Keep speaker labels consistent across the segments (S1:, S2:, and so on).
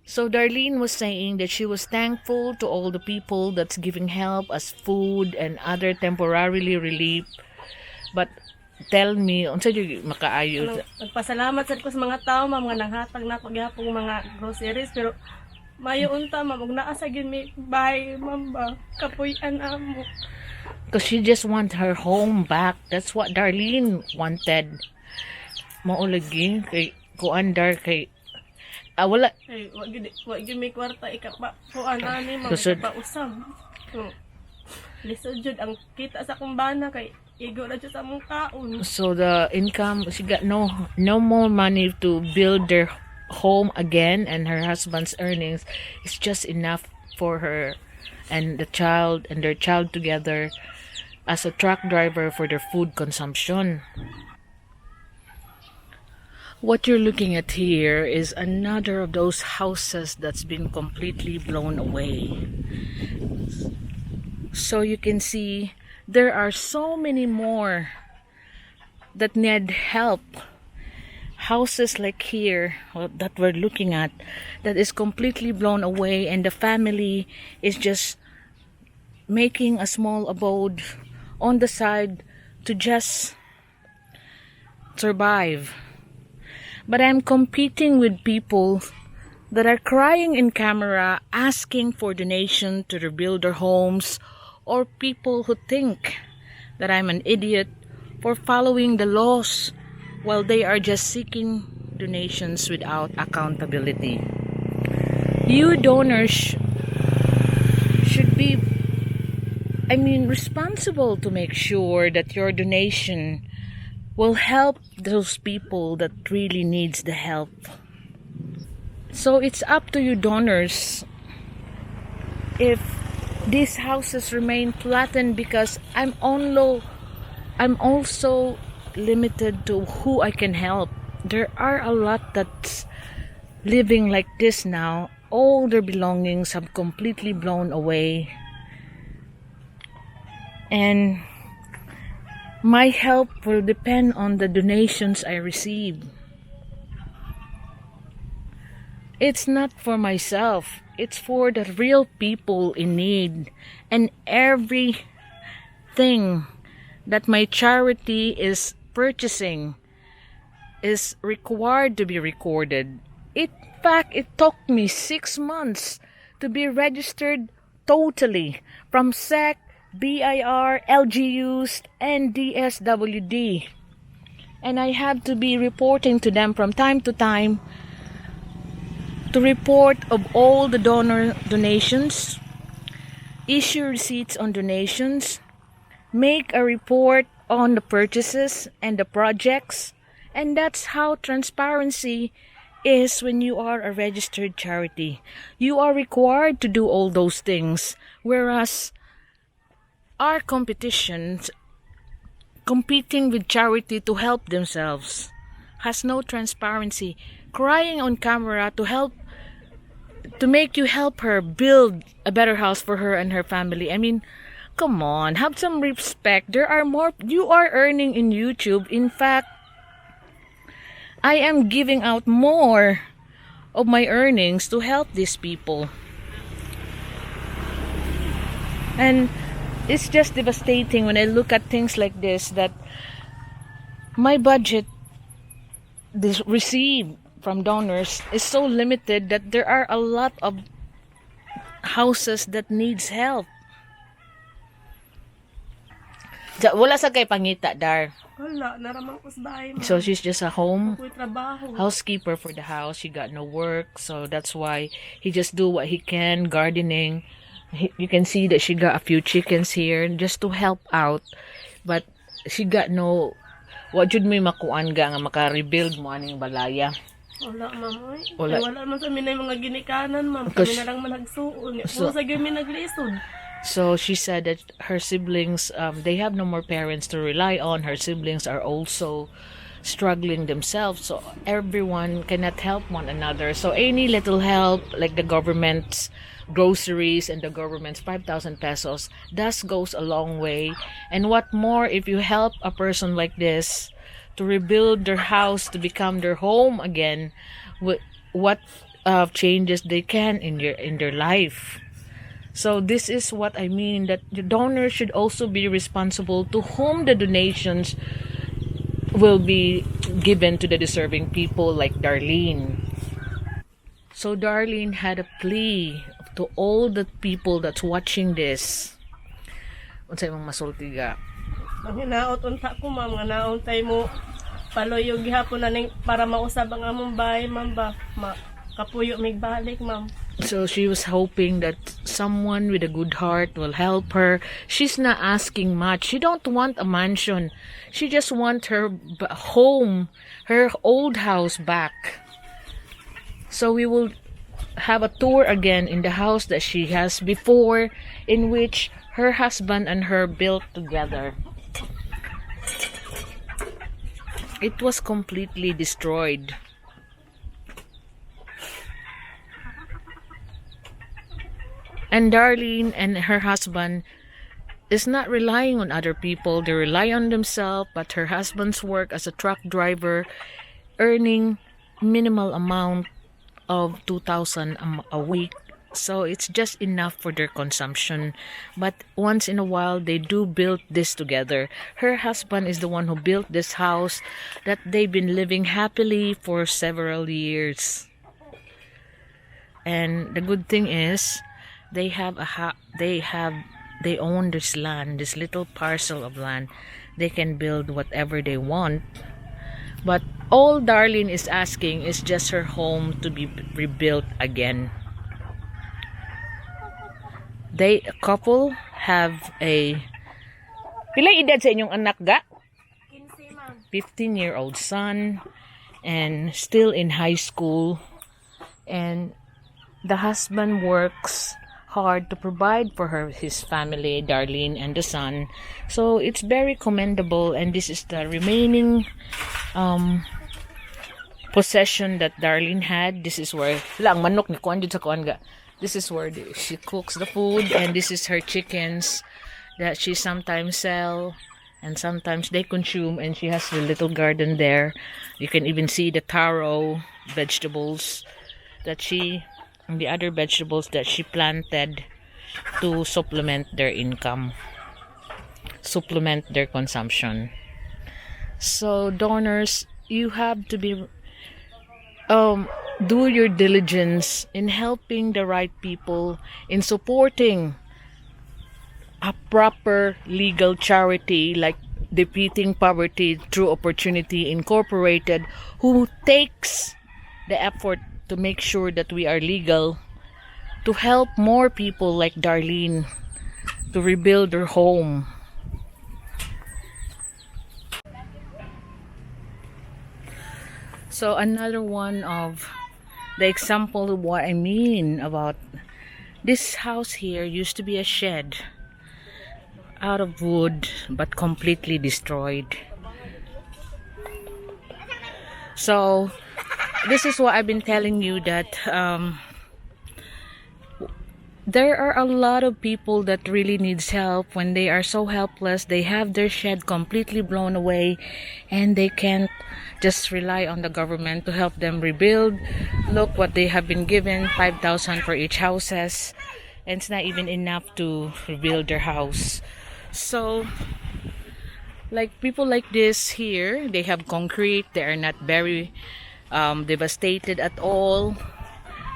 S1: So Darlene was saying that she was thankful to all the people that's giving help as food and other temporarily relief. But tell me, unsa jud makaayo?
S2: Nagpasalamat sad ko sa mga tao, ma'am, nga nanghatag na pagyapong mga groceries, pero mayo unta, ma'am, ug naa sa gyud mi bahay, ma'am, ba kapuy-an amo.
S1: Because she just want her home back. That's what Darlene wanted. Maulagi kay kuandar kay wala.
S2: Ay, wa gyud mi kwarta ikapa kuan ani, ma'am,
S1: Kusod.
S2: ikapausab. Lisod jud ang kita sa kumbana kay igo na jud sa among kaon.
S1: So the income, she got no more money to build their home again, and her husband's earnings is just enough for her and the child and their child together as a truck driver for their food consumption. What you're looking at here is another of those houses that's been completely blown away. So you can see there are so many more that need help. Houses like here that we're looking at that is completely blown away, and the family is just making a small abode on the side to just survive. But I'm competing with people that are crying in camera asking for donation to rebuild their homes, or people who think that I'm an idiot for following the laws while they are just seeking donations without accountability. You donors should be, responsible to make sure that your donation will help those people that really needs the help. So it's up to you donors if these houses remain flattened, because I'm also limited to who I can help. There are a lot that's living like this now. All their belongings have completely blown away. And my help will depend on the donations I receive. It's not for myself. It's for the real people in need. And everything that my charity is purchasing is required to be recorded. In fact, it took me 6 months to be registered totally from SEC, BIR, LGUs, and DSWD. And I have to be reporting to them from time to time to report of all the donor donations, issue receipts on donations, make a report on the purchases and the projects. And that's how transparency is when you are a registered charity. You are required to do all those things, whereas our competitions competing with charity to help themselves has no transparency, crying on camera to make you help her build a better house for her and her family. Come on, have some respect. There are more. You are earning in YouTube. In fact, I am giving out more of my earnings to help these people. And it's just devastating when I look at things like this, that my budget received from donors is so limited that there are a lot of houses that needs help. Wala sa kay pangita, Dar.
S2: Wala, naramang ko sa bahay, ma'am.
S1: So she's just a home
S2: Ako'y trabaho.
S1: housekeeper for the house. She got no work, so that's why he just do what he can, gardening. You can see that she got a few chickens here just to help out, but she got no. What jud may makuan nga maka-rebuild mo aning balaya.
S2: Wala, ma'am.
S1: Wala.
S2: Wala man sa minay mga ginikanan, ma'am.
S1: Because-
S2: Kami na lang managsuon.
S1: So-
S2: Kung sa gami naglisod.
S1: So she said that her siblings, they have no more parents to rely on. Her siblings are also struggling themselves, so everyone cannot help one another. So any little help, like the government's groceries and the government's 5,000 pesos, that goes a long way. And what more if you help a person like this to rebuild their house, to become their home again? What changes they can in their life. So this is what I mean, that the donor should also be responsible to whom the donations will be given to the deserving people like Darlene. So Darlene had a plea to all the people that's watching this. Unsay mong masultiga?
S2: Ang hinaot unta ko ma'am, nga nauntay mo paloyo gihapon na ning para mausab ang among bahay ma'am ba. Kapuyo mig balik ma'am.
S1: So she was hoping that someone with a good heart will help her. She's not asking much. She don't want a mansion. She just want her home, her old house back. So we will have a tour again in the house that she has before, in which her husband and her built together. It was completely destroyed. And Darlene and her husband is not relying on other people. They rely on themselves, but her husband's work as a truck driver, earning minimal amount of 2,000 a week. So it's just enough for their consumption. But once in a while, they do build this together. Her husband is the one who built this house that they've been living happily for several years. And the good thing is, they own this land, this little parcel of land. They can build whatever they want. But all Darlene is asking is just her home to be rebuilt again. A couple have a... Pilay edad sa inyong anak ga? 15-year-old son, and still in high school. And the husband works hard to provide for his family, Darlene and the son. So it's very commendable, and this is the remaining possession that Darlene had. This is where lang manok ni kuan sa kuan ga. This is where she cooks the food, and this is her chickens that she sometimes sell and sometimes they consume, and she has a little garden there. You can even see the taro vegetables that she and the other vegetables that she planted to supplement their income, supplement their consumption. So donors, you have to be do your diligence in helping the right people, in supporting a proper legal charity like Defeating Poverty Through Opportunity Incorporated, who takes the effort to make sure that we are legal, to help more people like Darlene to rebuild their home. So another one of the example of what I mean about this house here used to be a shed out of wood but completely destroyed. So this is what I've been telling you, that there are a lot of people that really needs help. When they are so helpless, they have their shed completely blown away and they can't just rely on the government to help them rebuild. Look what they have been given, 5,000 for each houses, and it's not even enough to rebuild their house. So like people like this here, they have concrete, they are not very devastated at all.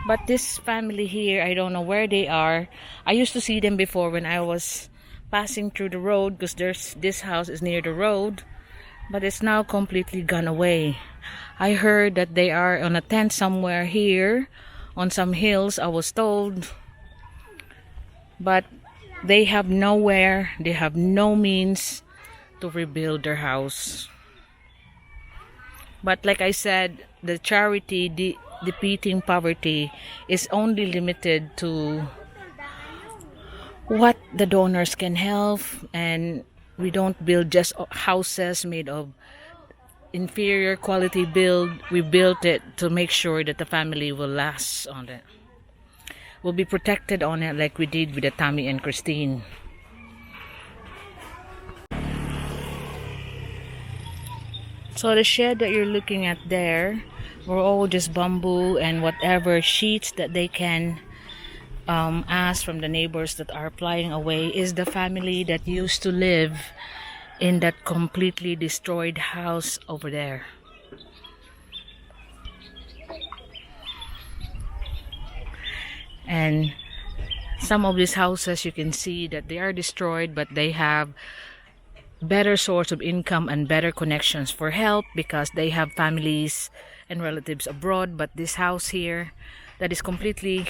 S1: But this family here, I don't know where they are. I used to see them before when I was passing through the road, because this house is near the road, but it's now completely gone away. I heard that they are on a tent somewhere here on some hills, I was told. But they have nowhere, they have no means to rebuild their house. But like I said, the charity Defeating Poverty is only limited to what the donors can help, and we don't build just houses made of inferior quality build. We built it to make sure that the family will last on it, will be protected on it, like we did with the Tammy and Christine. So the shed that you're looking at there were all just bamboo and whatever sheets that they can ask from the neighbors that are flying away is the family that used to live in that completely destroyed house over there. And some of these houses, you can see that they are destroyed, but they have better source of income and better connections for help because they have families and relatives abroad. But this house here that is completely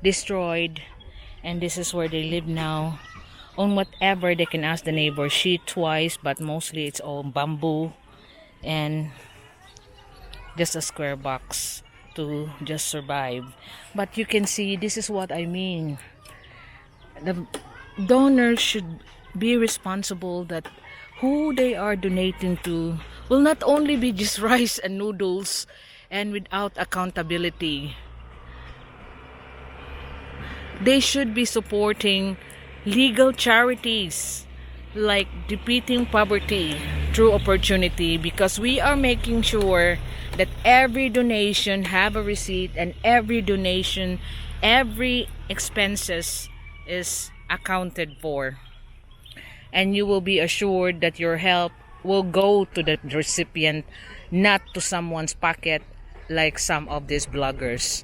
S1: destroyed, and this is where they live now. On whatever they can ask the neighbor, sheet twice, but mostly it's all bamboo and just a square box to just survive. But you can see, this is what I mean. The donors should be responsible that who they are donating to will not only be just rice and noodles and without accountability. They should be supporting legal charities like defeating poverty through opportunity, because we are making sure that every donation have a receipt, and every donation, every expenses is accounted for, and you will be assured that your help will go to the recipient, not to someone's pocket like some of these bloggers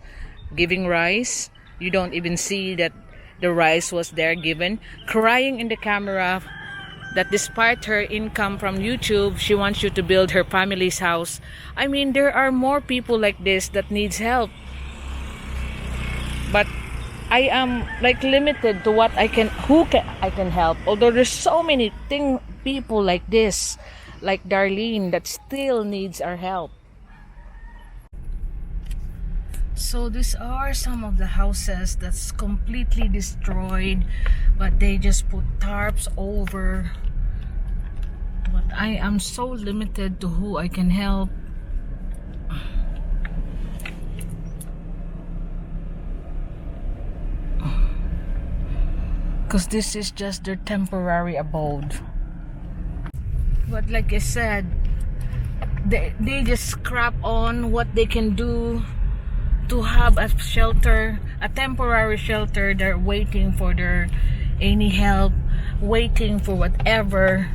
S1: giving rice. You don't even see that the rice was there given, crying in the camera that despite her income from YouTube, she wants you to build her family's house. I mean, there are more people like this that needs help. But I am like limited to what I can help. Although there's so many people like this, like Darlene, that still needs our help. So these are some of the houses that's completely destroyed, but they just put tarps over. But I am so limited to who I can help. Because this is just their temporary abode. But like I said, they just scrap on what they can do to have a shelter, a temporary shelter. They're waiting for any help, waiting for whatever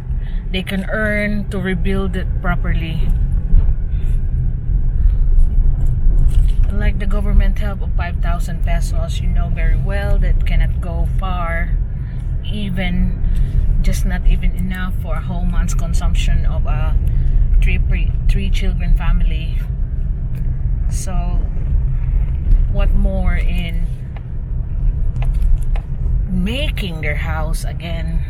S1: they can earn to rebuild it properly. Like the government help of 5,000 pesos, you know very well that cannot go far, even just not even enough for a whole month's consumption of a three children family. So what more in making their house again?